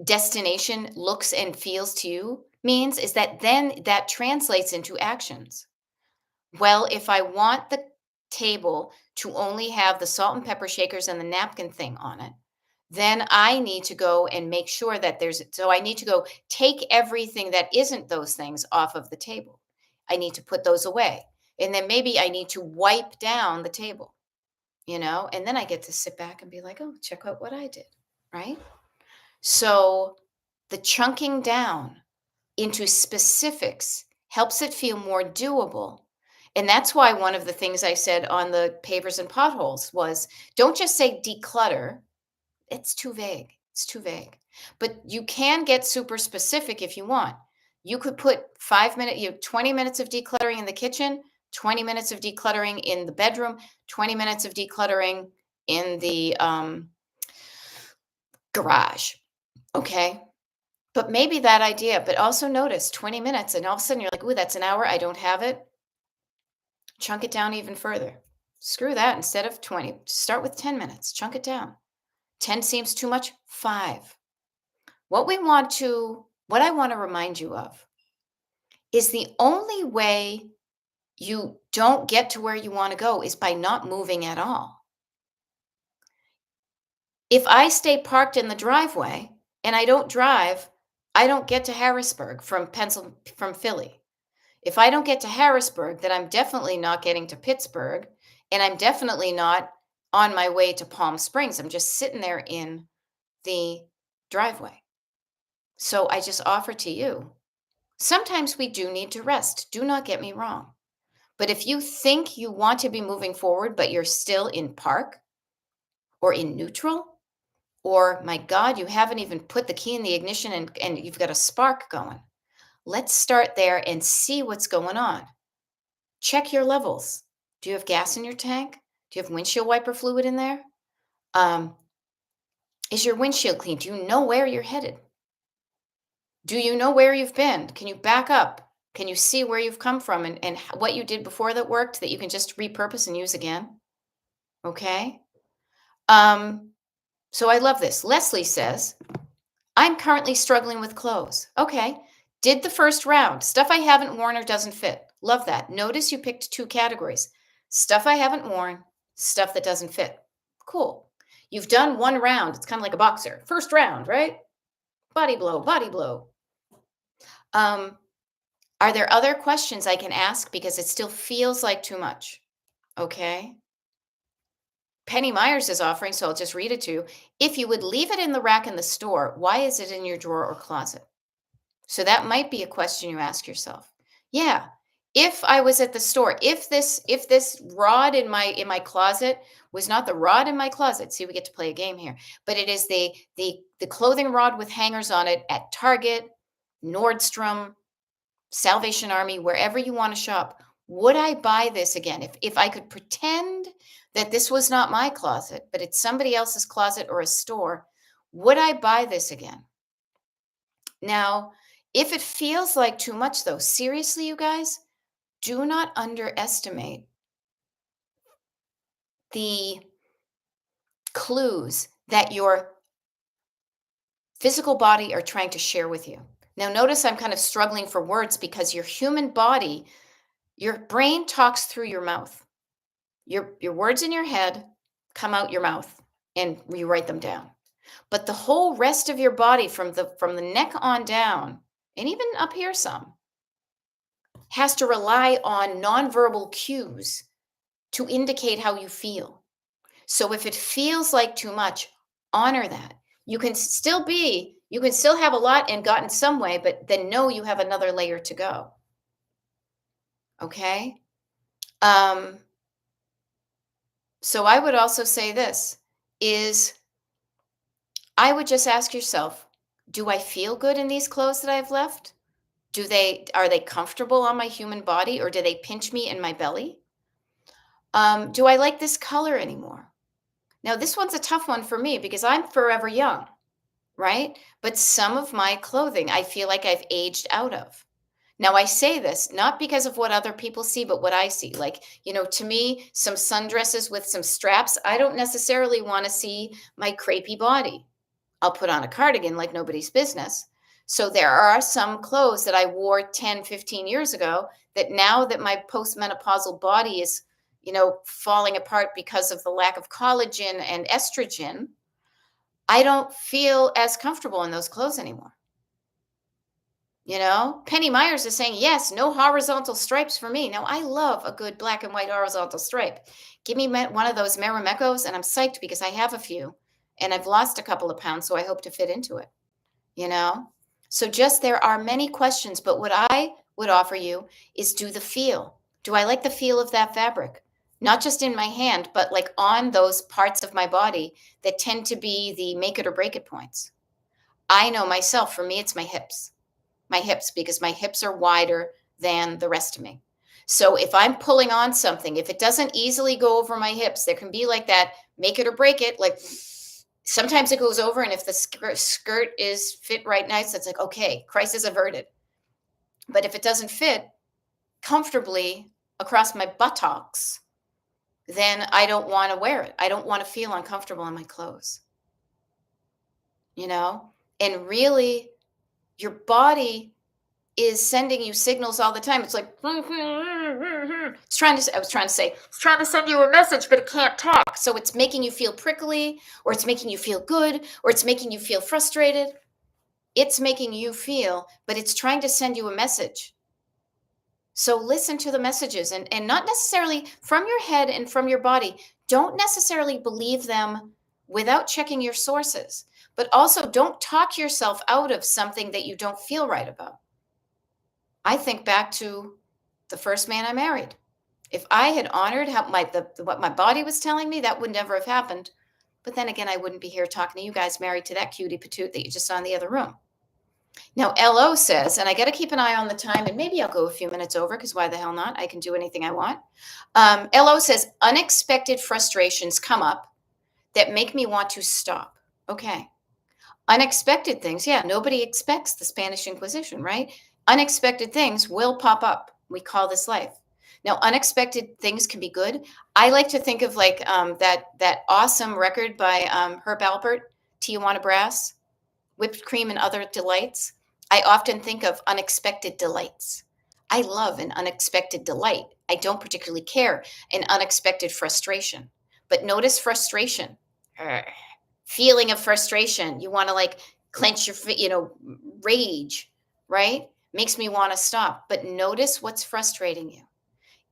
destination looks and feels to you means, is that then that translates into actions. Well, if I want the table to only have the salt and pepper shakers and the napkin thing on it, then I need to go and make sure that I need to go take everything that isn't those things off of the table. I need to put those away. And then maybe I need to wipe down the table, and then I get to sit back and be like, oh, check out what I did. Right. So the chunking down into specifics helps it feel more doable. And that's why one of the things I said on the pavers and potholes was, don't just say declutter. It's too vague. It's too vague. But you can get super specific if you want. You could put 5 minute, 20 minutes of decluttering in the kitchen, 20 minutes of decluttering in the bedroom, 20 minutes of decluttering in the garage. Okay. But maybe that idea, but also notice 20 minutes and all of a sudden you're like, ooh, that's an hour. I don't have it. Chunk it down even further. Screw that. Instead of 20, start with 10 minutes. Chunk it down. 10 seems too much. 5. What I want to remind you of is the only way you don't get to where you want to go is by not moving at all. If I stay parked in the driveway and I don't drive, I don't get to Harrisburg from Philly. If I don't get to Harrisburg, then I'm definitely not getting to Pittsburgh, and I'm definitely not on my way to Palm Springs. I'm just sitting there in the driveway. So I just offer to you, sometimes we do need to rest. Do not get me wrong. But if you think you want to be moving forward, but you're still in park or in neutral, or my God, you haven't even put the key in the ignition and you've got a spark going, let's start there and see what's going on. Check your levels. Do you have gas in your tank? Do you have windshield wiper fluid in there? Um, is your windshield clean? Do you know where you're headed? Do you know where you've been? Can you back up? Can you see where you've come from and what you did before that worked that you can just repurpose and use again? Okay. Um, so I love this. Leslie says, I'm currently struggling with clothes. Okay. Did the first round. Stuff I haven't worn or doesn't fit. Love that. Notice you picked 2 categories. Stuff I haven't worn, stuff that doesn't fit. Cool. You've done 1 round. It's kind of like a boxer. First round, right? Body blow, body blow. Are there other questions I can ask because it still feels like too much? Okay. Penny Myers is offering, so I'll just read it to you. If you would leave it in the rack in the store, why is it in your drawer or closet? So that might be a question you ask yourself. Yeah. If I was at the store, if this rod in my closet was not the rod in my closet, see, we get to play a game here, but it is the clothing rod with hangers on it at Target, Nordstrom, Salvation Army, wherever you want to shop, would I buy this again? If I could pretend that this was not my closet, but it's somebody else's closet or a store, would I buy this again? Now, if it feels like too much though, seriously, you guys, do not underestimate the clues that your physical body are trying to share with you. Now, notice I'm kind of struggling for words because your human body, your brain talks through your mouth. Your words in your head come out your mouth and you write them down. But the whole rest of your body from the neck on down, and even up here some, has to rely on nonverbal cues to indicate how you feel. So if it feels like too much, honor that. You can still have a lot and gotten some way, but then know you have another layer to go. Okay? Um, so I would also say this is I would just ask yourself, do I feel good in these clothes that I've left? Are they comfortable on my human body or do they pinch me in my belly? Do I like this color anymore? Now, this one's a tough one for me because I'm forever young, right? But some of my clothing, I feel like I've aged out of. Now, I say this not because of what other people see, but what I see. Like, to me, some sundresses with some straps, I don't necessarily want to see my crepey body. I'll put on a cardigan like nobody's business. So there are some clothes that I wore 10, 15 years ago that now that my postmenopausal body is, falling apart because of the lack of collagen and estrogen, I don't feel as comfortable in those clothes anymore. Penny Myers is saying, yes, no horizontal stripes for me. Now, I love a good black and white horizontal stripe. Give me one of those Marimekos, and I'm psyched because I have a few, and I've lost a couple of pounds, so I hope to fit into it, you know? So there are many questions, but what I would offer you is do the feel. Do I like the feel of that fabric? Not just in my hand, but like on those parts of my body that tend to be the make it or break it points. I know myself, for me, it's my hips, because my hips are wider than the rest of me. So if I'm pulling on something, if it doesn't easily go over my hips, there can be like that make it or break it. Like sometimes it goes over, and if the skirt is fit right nice, it's like, okay, crisis averted. But if it doesn't fit comfortably across my buttocks, then I don't want to wear it. I don't want to feel uncomfortable in my clothes, you know? And really, your body is sending you signals all the time. It's like it's trying to I was trying to say, it's trying to send you a message, but it can't talk. So it's making you feel prickly, or it's making you feel good, or it's making you feel frustrated. It's making you feel, but it's trying to send you a message. So listen to the messages, and not necessarily from your head and from your body. Don't necessarily believe them without checking your sources, but also don't talk yourself out of something that you don't feel right about. I think back to the first man I married. If I had honored how what my body was telling me, that would never have happened. But then again, I wouldn't be here talking to you guys married to that cutie patoot that you just saw in the other room. Now, LO says, and I got to keep an eye on the time, and maybe I'll go a few minutes over, because why the hell not? I can do anything I want. LO says, unexpected frustrations come up that make me want to stop. Okay. Unexpected things. Yeah, nobody expects the Spanish Inquisition, right? Unexpected things will pop up. We call this life. Now, unexpected things can be good. I like to think of like that awesome record by Herb Alpert, Tijuana Brass, Whipped Cream and Other Delights. I often think of unexpected delights. I love an unexpected delight. I don't particularly care an unexpected frustration. But notice frustration. Feeling of frustration. You want to like clench your, rage, right? Makes me want to stop. But notice what's frustrating you.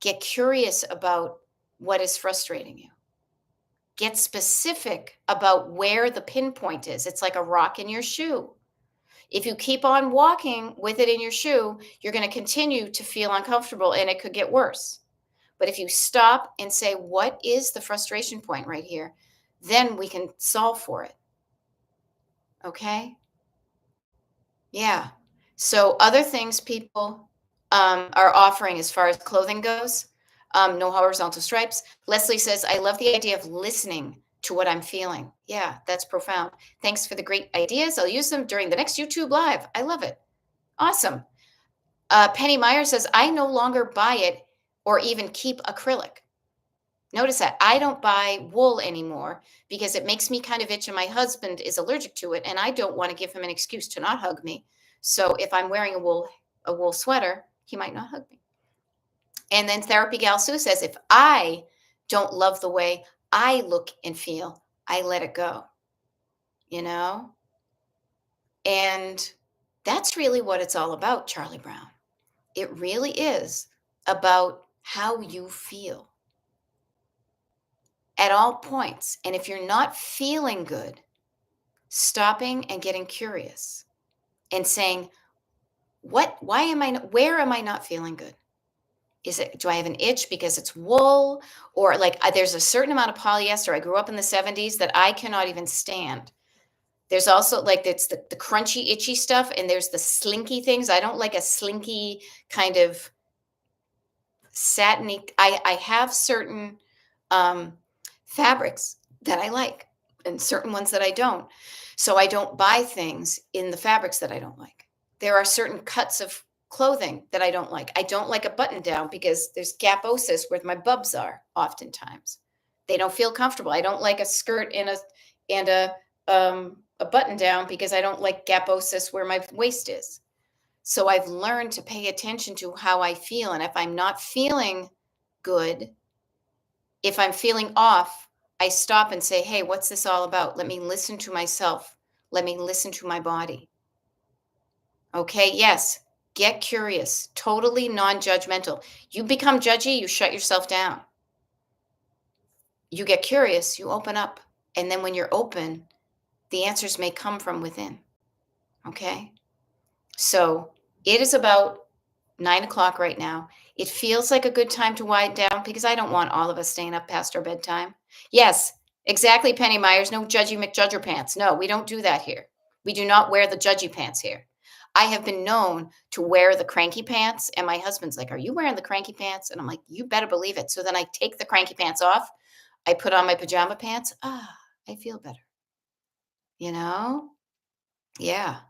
Get curious about what is frustrating you. Get specific about where the pinpoint is. It's like a rock in your shoe. If you keep on walking with it in your shoe, you're going to continue to feel uncomfortable, and it could get worse. But if you stop and say, what is the frustration point right here? Then we can solve for it. Okay? Yeah. So other things people are offering as far as clothing goes, no horizontal stripes. Leslie says, I love the idea of listening to what I'm feeling. Yeah, that's profound. Thanks for the great ideas. I'll use them during the next YouTube live. I love it. Awesome. Penny Meyer says, I no longer buy it or even keep acrylic. Notice that I don't buy wool anymore because it makes me kind of itch, and my husband is allergic to it, and I don't want to give him an excuse to not hug me. So if I'm wearing a wool sweater, he might not hug me. And then Therapy Gal Sue says, if I don't love the way I look and feel, I let it go, you know? And that's really what it's all about, Charlie Brown. It really is about how you feel at all points. And if you're not feeling good, stopping and getting curious and saying, where am I not feeling good? Do I have an itch because it's wool, or like there's a certain amount of polyester. I grew up in the 70s that I cannot even stand. There's also like it's the crunchy, itchy stuff, and there's the slinky things. I don't like a slinky kind of satiny. I have certain fabrics that I like and certain ones that I don't. So I don't buy things in the fabrics that I don't like. There are certain cuts of clothing that I don't like. I don't like a button down because there's gaposis where my bubs are oftentimes. They don't feel comfortable. I don't like a skirt and a button down because I don't like gaposis where my waist is. So I've learned to pay attention to how I feel. And if I'm not feeling good, if I'm feeling off, I stop and say, hey, what's this all about? Let me listen to myself. Let me listen to my body. Okay, yes, get curious, totally non-judgmental. You become judgy, you shut yourself down. You get curious, you open up. And then when you're open, the answers may come from within. Okay? So it is about 9 o'clock right now. It feels like a good time to wind down because I don't want all of us staying up past our bedtime. Yes, exactly, Penny Myers. No judgy McJudger pants. No, we don't do that here. We do not wear the judgy pants here. I have been known to wear the cranky pants, and my husband's like, "Are you wearing the cranky pants?" And I'm like, "You better believe it." So then I take the cranky pants off. I put on my pajama pants. Ah, I feel better, you know? Yeah.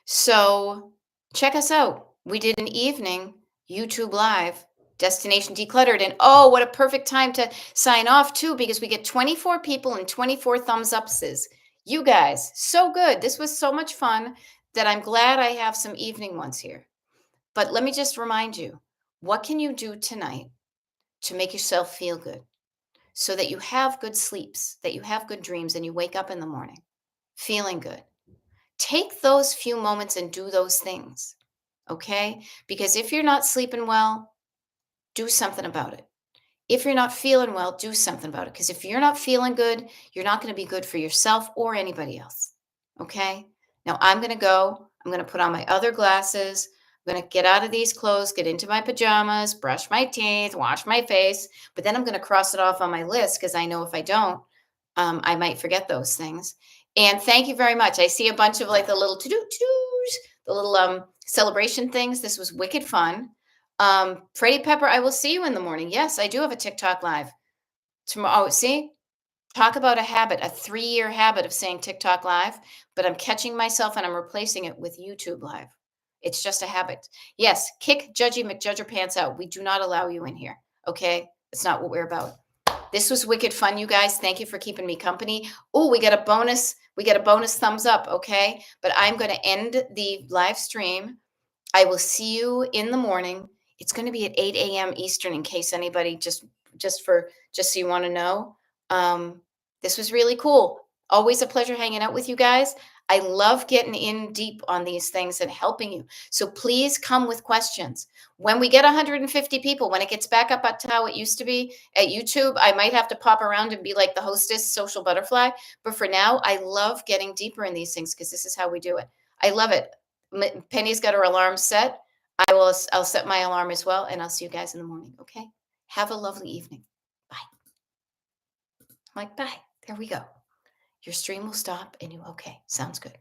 So check us out. We did an evening YouTube Live, Destination Decluttered. And oh, what a perfect time to sign off, too, because we get 24 people and 24 thumbs upses. You guys, so good. This was so much fun that I'm glad I have some evening ones here. But let me just remind you, what can you do tonight to make yourself feel good so that you have good sleeps, that you have good dreams, and you wake up in the morning feeling good? Take those few moments and do those things, okay? Because if you're not sleeping well, do something about it. If you're not feeling well, do something about it. Because if you're not feeling good, you're not going to be good for yourself or anybody else, okay? Now I'm going to go. I'm going to put on my other glasses. I'm going to get out of these clothes, get into my pajamas, brush my teeth, wash my face. But then I'm going to cross it off on my list because I know if I don't, I might forget those things. And thank you very much. I see a bunch of like the little to-dos, the little celebration things. This was wicked fun. Freddie Pepper, I will see you in the morning. Yes, I do have a TikTok live tomorrow. Oh, see, talk about a habit, a 3-year habit of saying TikTok live, but I'm catching myself and I'm replacing it with YouTube live. It's just a habit. Yes, kick Judgy McJudger pants out. We do not allow you in here. Okay, it's not what we're about. This was wicked fun, you guys. Thank you for keeping me company. Oh, we got a bonus. We got a bonus thumbs up. Okay, but I'm going to end the live stream. I will see you in the morning. It's going to be at 8 a.m. Eastern in case anybody just so you want to know. This was really cool. Always a pleasure hanging out with you guys. I love getting in deep on these things and helping you. So please come with questions. When we get 150 people, when it gets back up to how it used to be at YouTube, I might have to pop around and be like the hostess, social butterfly. But for now, I love getting deeper in these things because this is how we do it. I love it. Penny's got her alarm set. I'll set my alarm as well, and I'll see you guys in the morning. Okay. Have a lovely evening. Bye. I'm like, bye. There we go. Your stream will stop and you okay. Sounds good.